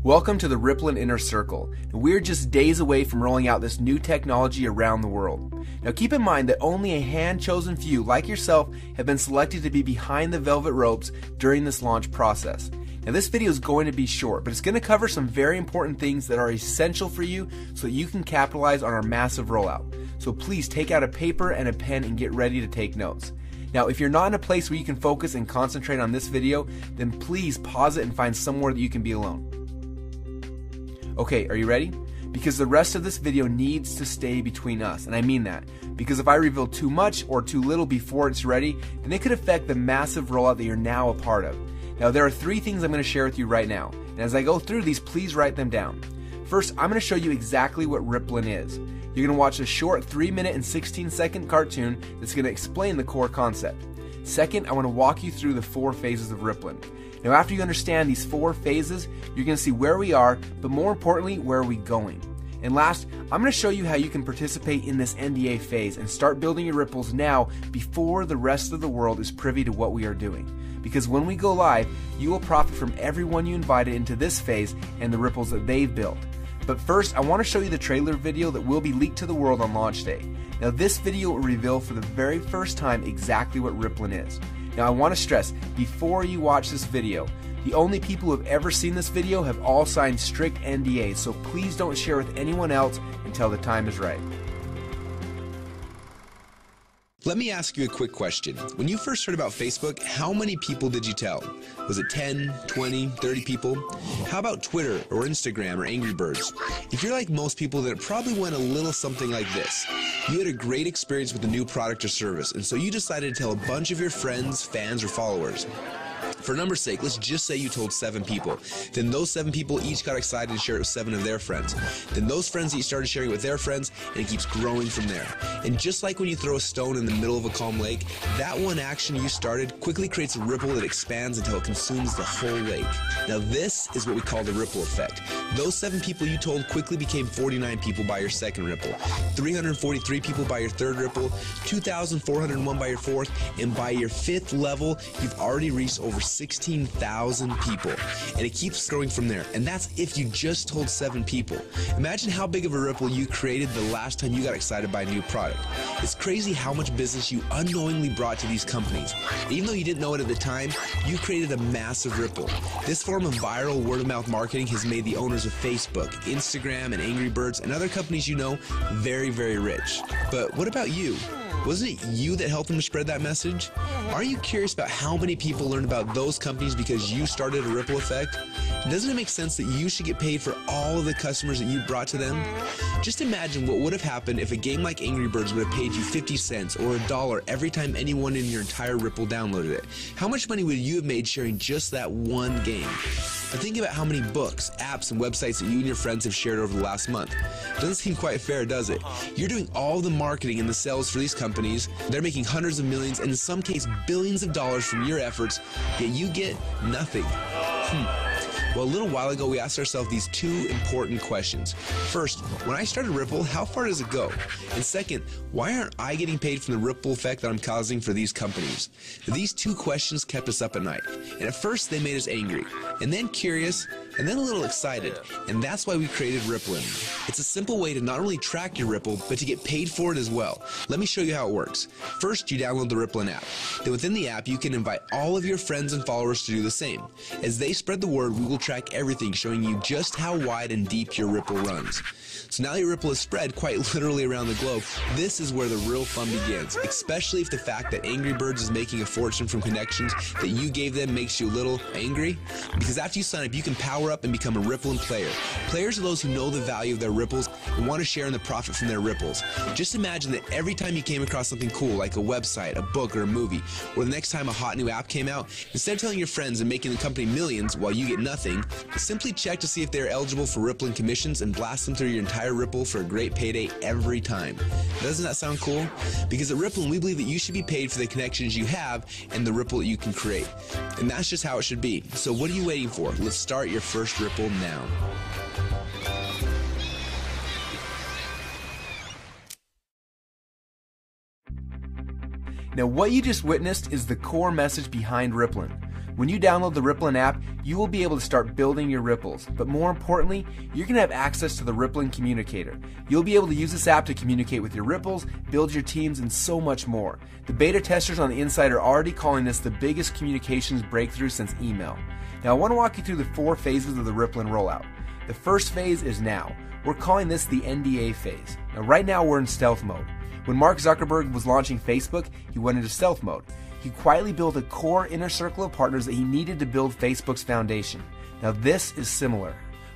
Welcome to the Rippln Inner Circle. We're just days away from rolling out this new technology around the world. Now keep in mind that only a hand-chosen few like yourself have been selected to be behind the velvet ropes during this launch process. Now this video is going to be short, but it's going to cover some very important things that are essential for you so that you can capitalize on our massive rollout. So please take out a paper and a pen and get ready to take notes. Now if you're not in a place where you can focus and concentrate on this video, then please pause it and find somewhere that you can be alone. Okay, are you ready? Because the rest of this video needs to stay between us, and I mean that. Because if I reveal too much or too little before it's ready, then it could affect the massive rollout that you're now a part of. Now there are 3 things I'm going to share with you right now, and as I go through these, please write them down. First, I'm going to show you exactly what Rippln is. You're going to watch a short 3-minute and 16-second cartoon that's going to explain the core concept. Second, I want to walk you through the 4 phases of Rippln. Now after you understand these 4 phases, you're going to see where we are, but more importantly, where are we going. And last, I'm going to show you how you can participate in this NDA phase and start building your ripples now before the rest of the world is privy to what we are doing. Because when we go live, you will profit from everyone you invited into this phase and the ripples that they've built. But first, I want to show you the trailer video that will be leaked to the world on launch day. Now this video will reveal for the very first time exactly what Rippln is. Now I want to stress, before you watch this video, the only people who have ever seen this video have all signed strict NDAs, so please don't share with anyone else until the time is right. Let me ask you a quick question. When you first heard about Facebook, how many people did you tell? Was it 10, 20, 30 people? How about Twitter or Instagram or Angry Birds? If you're like most people, then it probably went a little something like this. You had a great experience with a new product or service, and so you decided to tell a bunch of your friends, fans, or followers. For numbers' sake, let's just say you told 7 people. Then those 7 people each got excited and shared it with 7 of their friends. Then those friends each started sharing it with their friends, and it keeps growing from there. And just like when you throw a stone in the middle of a calm lake, that one action you started quickly creates a ripple that expands until it consumes the whole lake. Now this is what we call the ripple effect. Those 7 people you told quickly became 49 people by your second ripple, 343 people by your third ripple, 2,401 by your fourth, and by your 5th level, you've already reached over 16,000 people, and it keeps growing from there. And that's if you just told 7 people. Imagine how big of a ripple you created the last time you got excited by a new product. It's crazy how much business you unknowingly brought to these companies. And even though you didn't know it at the time, you created a massive ripple. This form of viral word-of-mouth marketing has made the owners of Facebook, Instagram, and Angry Birds, and other companies you know very, very rich. But what about you? Wasn't it you that helped them to spread that message? Aren't you curious about how many people learned about those companies because you started a ripple effect? Doesn't it make sense that you should get paid for all of the customers that you brought to them? Just imagine what would have happened if a game like Angry Birds would have paid you 50 cents or $1 every time anyone in your entire Ripple downloaded it. How much money would you have made sharing just that one game? Now think about how many books, apps, and websites that you and your friends have shared over the last month. Doesn't seem quite fair, does it? You're doing all the marketing and the sales for these companies. They're making hundreds of millions and in some cases billions of dollars from your efforts, yet you get nothing. Well, a little while ago, we asked ourselves these 2 important questions. First, when I started Ripple, how far does it go? And second, why aren't I getting paid from the ripple effect that I'm causing for these companies? These 2 questions kept us up at night. And at first, they made us angry, and then curious, and then a little excited. And that's why we created Rippln. It's a simple way to not only track your Ripple, but to get paid for it as well. Let me show you how it works. First, you download the Rippln app. Then within the app, you can invite all of your friends and followers to do the same. As they spread the word, we will track everything, showing you just how wide and deep your Ripple runs. So now your Ripple is spread quite literally around the globe. This is where the real fun begins, especially if the fact that Angry Birds is making a fortune from connections that you gave them makes you a little angry. Because after you sign up, you can power up and become a Rippln player. Players are those who know the value of their ripples and want to share in the profit from their ripples. Just imagine that every time you came across something cool like a website, a book, or a movie, or the next time a hot new app came out, instead of telling your friends and making the company millions while you get nothing, simply check to see if they're eligible for Rippln commissions and blast them through your entire Ripple for a great payday every time. Doesn't that sound cool? Because at Rippln, we believe that you should be paid for the connections you have and the ripple that you can create. And that's just how it should be. So what are you waiting for? Let's start your first Ripple now. Now what you just witnessed is the core message behind Rippln. When you download the Rippln app, you will be able to start building your ripples. But more importantly, you're going to have access to the Rippln Communicator. You'll be able to use this app to communicate with your ripples, build your teams, and so much more. The beta testers on the inside are already calling this the biggest communications breakthrough since email. Now I want to walk you through the 4 phases of the Rippln rollout. The first phase is now. We're calling this the NDA phase. Now right now we're in stealth mode. When Mark Zuckerberg was launching Facebook, he went into stealth mode. He quietly built a core inner circle of partners that he needed to build Facebook's foundation. Now this is similar.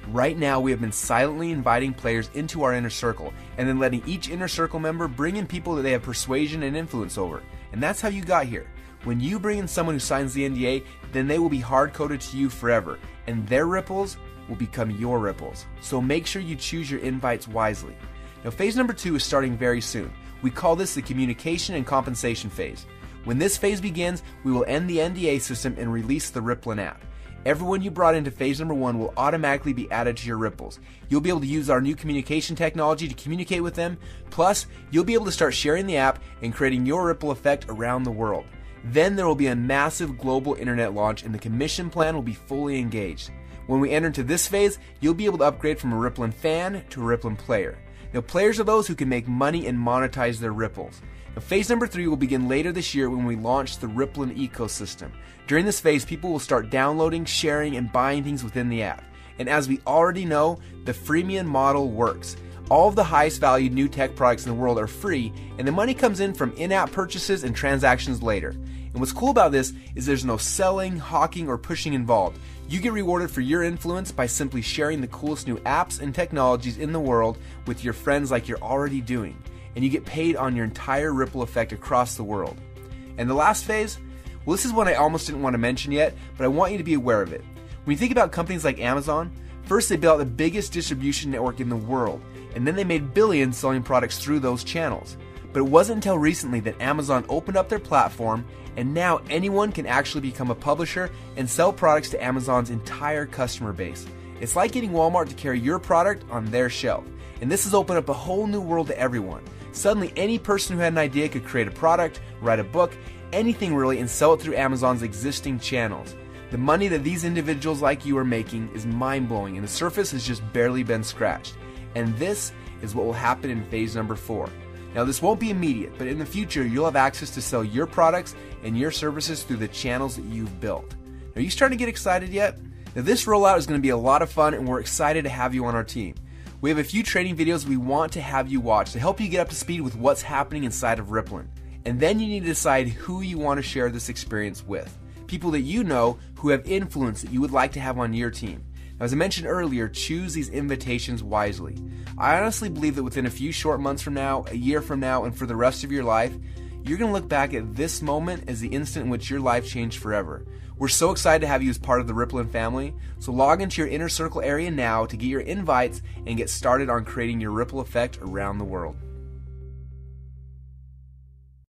Right now we have been silently inviting players into our inner circle and then letting each inner circle member bring in people that they have persuasion and influence over. And that's how you got here. When you bring in someone who signs the NDA, then they will be hard-coded to you forever, and their ripples will become your ripples. So make sure you choose your invites wisely. Now phase number 2 is starting very soon. We call this the communication and compensation phase. When this phase begins, we will end the NDA system and release the Rippln app. Everyone you brought into phase number 1 will automatically be added to your ripples. You'll be able to use our new communication technology to communicate with them. Plus, you'll be able to start sharing the app and creating your ripple effect around the world. Then there will be a massive global internet launch and the commission plan will be fully engaged. When we enter into this phase, you'll be able to upgrade from a Rippln fan to a Rippln player. Now, players are those who can make money and monetize their ripples. Now, phase number 3 will begin later this year when we launch the Rippln ecosystem. During this phase, people will start downloading, sharing, and buying things within the app. And as we already know, the freemium model works. All of the highest valued new tech products in the world are free, and the money comes in from in-app purchases and transactions later. And what's cool about this is there's no selling, hawking, or pushing involved. You get rewarded for your influence by simply sharing the coolest new apps and technologies in the world with your friends like you're already doing. And you get paid on your entire ripple effect across the world. And the last phase? Well, this is one I almost didn't want to mention yet, but I want you to be aware of it. When you think about companies like Amazon, first they built the biggest distribution network in the world, and then they made billions selling products through those channels. But it wasn't until recently that Amazon opened up their platform, and now anyone can actually become a publisher and sell products to Amazon's entire customer base. It's like getting Walmart to carry your product on their shelf. And this has opened up a whole new world to everyone. Suddenly, any person who had an idea could create a product, write a book, anything really, and sell it through Amazon's existing channels. The money that these individuals like you are making is mind-blowing, and the surface has just barely been scratched. And this is what will happen in phase number 4. Now this won't be immediate, but in the future you'll have access to sell your products and your services through the channels that you've built. Are you starting to get excited yet? Now this rollout is going to be a lot of fun and we're excited to have you on our team. We have a few training videos we want to have you watch to help you get up to speed with what's happening inside of Rippln. And then you need to decide who you want to share this experience with. People that you know who have influence that you would like to have on your team. Now, as I mentioned earlier, choose these invitations wisely. I honestly believe that within a few short months from now, a year from now, and for the rest of your life, you're going to look back at this moment as the instant in which your life changed forever. We're so excited to have you as part of the Rippln family, so log into your inner circle area now to get your invites and get started on creating your ripple effect around the world.